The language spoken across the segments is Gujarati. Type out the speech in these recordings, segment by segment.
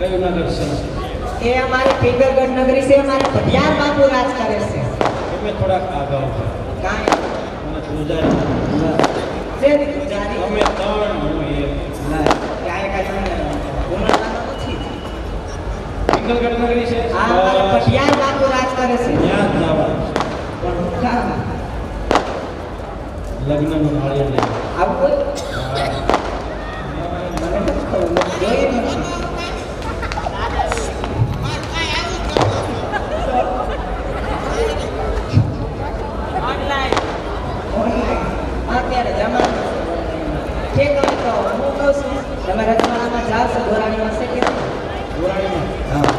કયું નગર છે? એ અમારી ફિંગરગઢ નગરી છે, અમારે ભટિયાર બાપુ રાજ કરે છે. તમે થોડાક આગળ કાંઈ મને પૂજારી છે ને પૂજારી? અમે ત્રણ હું એક ક્યાંય કાંઈ તમને બોલાવવાનો નથી. ફિંગરગઢ નગરી છે. આ અમારે ભટિયાર બાપુ રાજ કરે છે. ત્યાં જ જવાનું પણ કામ લગ્નનું માળીએ લઈ આવું કોઈ મને નથી ખબર, મેં જોયું નથી. અત્યારે જમાનો ઠીક હવે તો હું કહું છું તમે રજવાડામાં જાઓ છો ગોરાણીમાં છે કે ગોરાણીમાં હા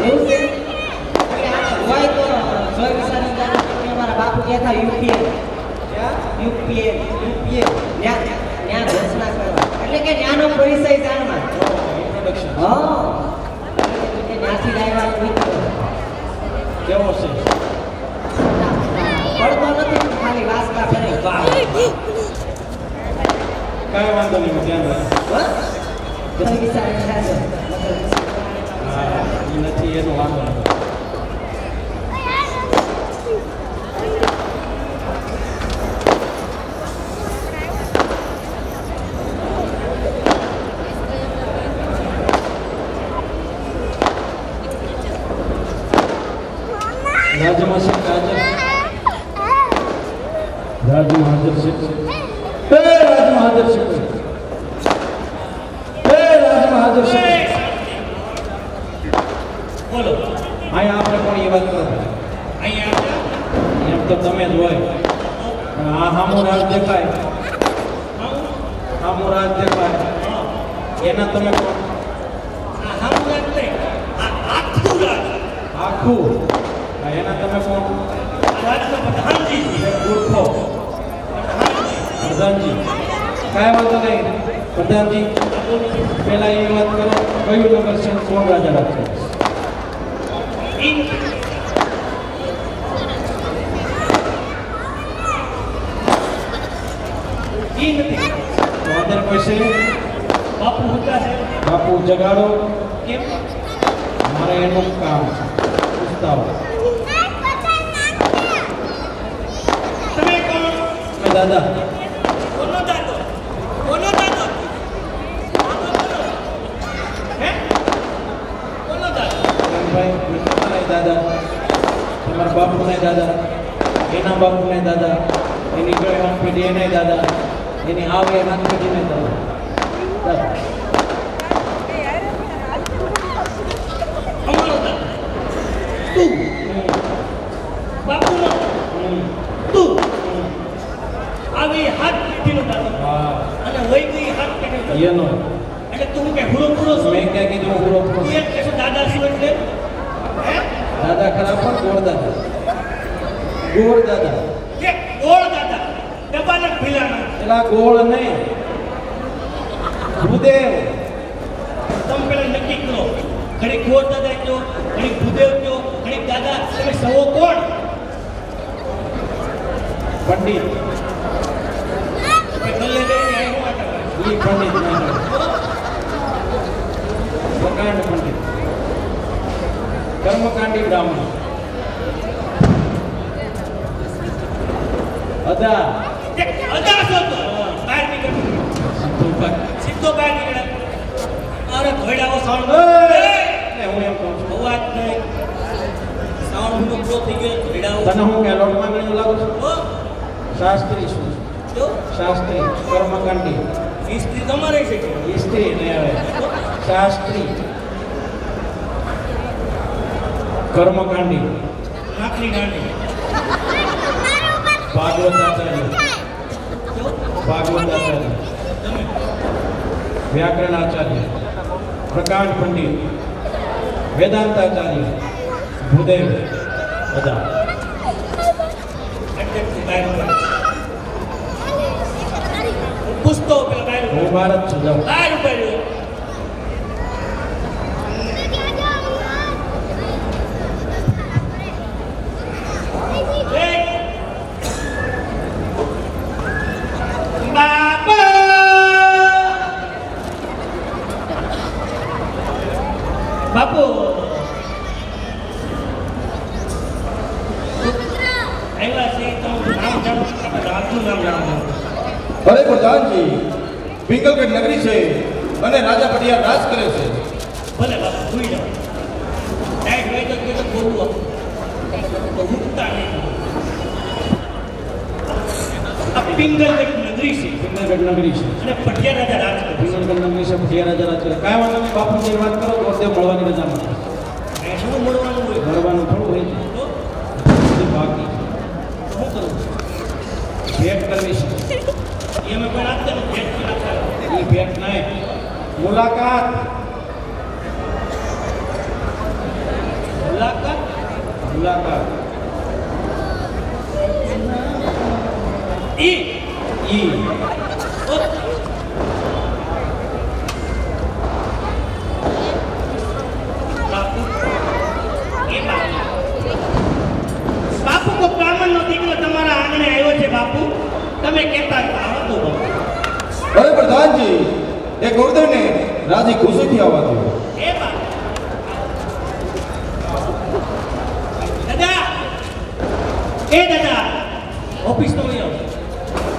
એવું છે એટલે આ હોય તો જોઈ વિચારી જાણો કે અમારા બાપુ ગયા હતા યુપીએ ત્યાં ઘોષણા કરવા એટલે કે ત્યાંનો પરિચય જાણવા ઇન્ટ્રોડક્શન હા કે ત્યાંથી લાવ્યા મિત્રો કેવો છે? પડતો નથી ખાલી વાસકા ફેરે કાંઈ વાંધો નહીં, હું ધ્યાન રાખું. જોઈ વિચારી જાજો હા એ નથી એનો વાંધો નથી. રાજ્યમાં છે કાજલ રાજ્યમાં હાજર છે રાજ્યમાં હાજર છે રાજ્યમાં હાજર છે બોલો અહીંયા આપણે પણ એ વાત કરો અહીંયા એમ તો તમે જ હોય પણ આ હામો રાજ દેખાય હામો રાજ દેખાય એના તમે કોણ? આખું એના તમે કોણ? ઉર્ફો પ્રધાનજી. કાંઈ વાંધો નહીં પ્રધાનજી, પહેલા એ વાત કરો કયું નગર છે કોણ રાજા રાખશે? તો અંદર કોઈ છે? બાપુ હતા છે. બાપુ જગાડો. કેમ? મારે એનું કામ છે. પૂછતા તમે કોણ? મેં દાદા. કોનો દાદો? કોનો દાદો? હે? કોનો દાદો? ભાઈ મેં તમારા દાદા, તમારા બાપુને દાદા, એના બાપુને દાદા, એની ગળે પેઢી એને દાદા, એની આવે એના પેઢીને દાદા. અમારો દાદા તું બાપુનો તું આવી હાથ પેઢીનો દાદો અને વહી ગઈ હાથ પેઢીનો એનો એટલે તું કે હુરો પૂરો મેં ક્યાં કીધું હુરો પૂરો એક કહેશો દાદા શું એટલે હે દાદા ખરા પણ ગોળ દાદા કે ગોળ દાદા ડબ્બાના ભીલાના એલા ગોળ નહીં ભૂદેવ તમે પેલા નક્કી કરો ઘણી ગોળ દાદા કયો ઘણી ભૂદેવ કયો ઘણી દાદા તમે સવો કોણ? પંડિત પંડિત પ્રકાંડ પંડિત કર્મકાંડી બ્રાહ્મણ અદા અદા છો તો બહાર નીકળ સીધો બહાર નીકળ. અરે ઘોડાઓ સાઉન્ડ હું એમ કહું છું અવાજ નહીં સાઉન્ડ નો પ્રો થઈ ગયો ઘોડાઓ તને હું કે લોટ માંગણીઓ લાગુ છું શાસ્ત્રી શું છું? શાસ્ત્રી કર્મકાંડી. સ્ત્રી તમારે છે કે સ્ત્રી ને આવે શાસ્ત્રી કર્મકાંડી નાખની ગાંડી ભાગવતાચાર્ય વ્યાકરણાચાર્ય પ્રકાંડ પંડિત વેદાંતાચાર્ય ભૂદેવ બધા પૂછતો હું ભારત છું જાઉં પ્રધાનજી, પિંગલગઢ નગરી છે અને રાજા પટિયા રાજ કરે છે. ભલે બાપુ સુઈ જાઓ. ટાઈટ હોય તો કીધું બોલવું તો ઉઠતા નહીં. આ પિંગલગઢ નગરી છે પિંગલગઢ નગરી છે. અને પટિયા રાજા રાજ કરે છે. પિંગલગઢ નગરી છે, પટિયા રાજા રાજ કરે. કાંઈ વાંધો નહીં, બાપુજી વાત કરો તો તે મળવાની રજા મળે. એ શું મળવાનું હોય મળવાનું થોડું હોય છે. તો બધું બાકી છે. શું કરવું ભેટ કરવી છે. એ અમે કોઈ રાખતા નથી. ભેટ કોઈ રાખતા નથી. એ ભેટ નહીં, મુલાકાત. મુલાકાત મુલાકાત ઈ ઈ ઓ બાપુ એ બાપુ કો બ્રાહ્મણનો દીકરો તમારા આંગણે આવ્યો છે બાપુ તમે કહેતા હતા આવો તો બાપુ અરે પ્રધાનજી, એ ગોરધનને રાજી ખુશીથી આવવા દો. એ બાપુ દાદા એ દાદા ઓફિસનો એ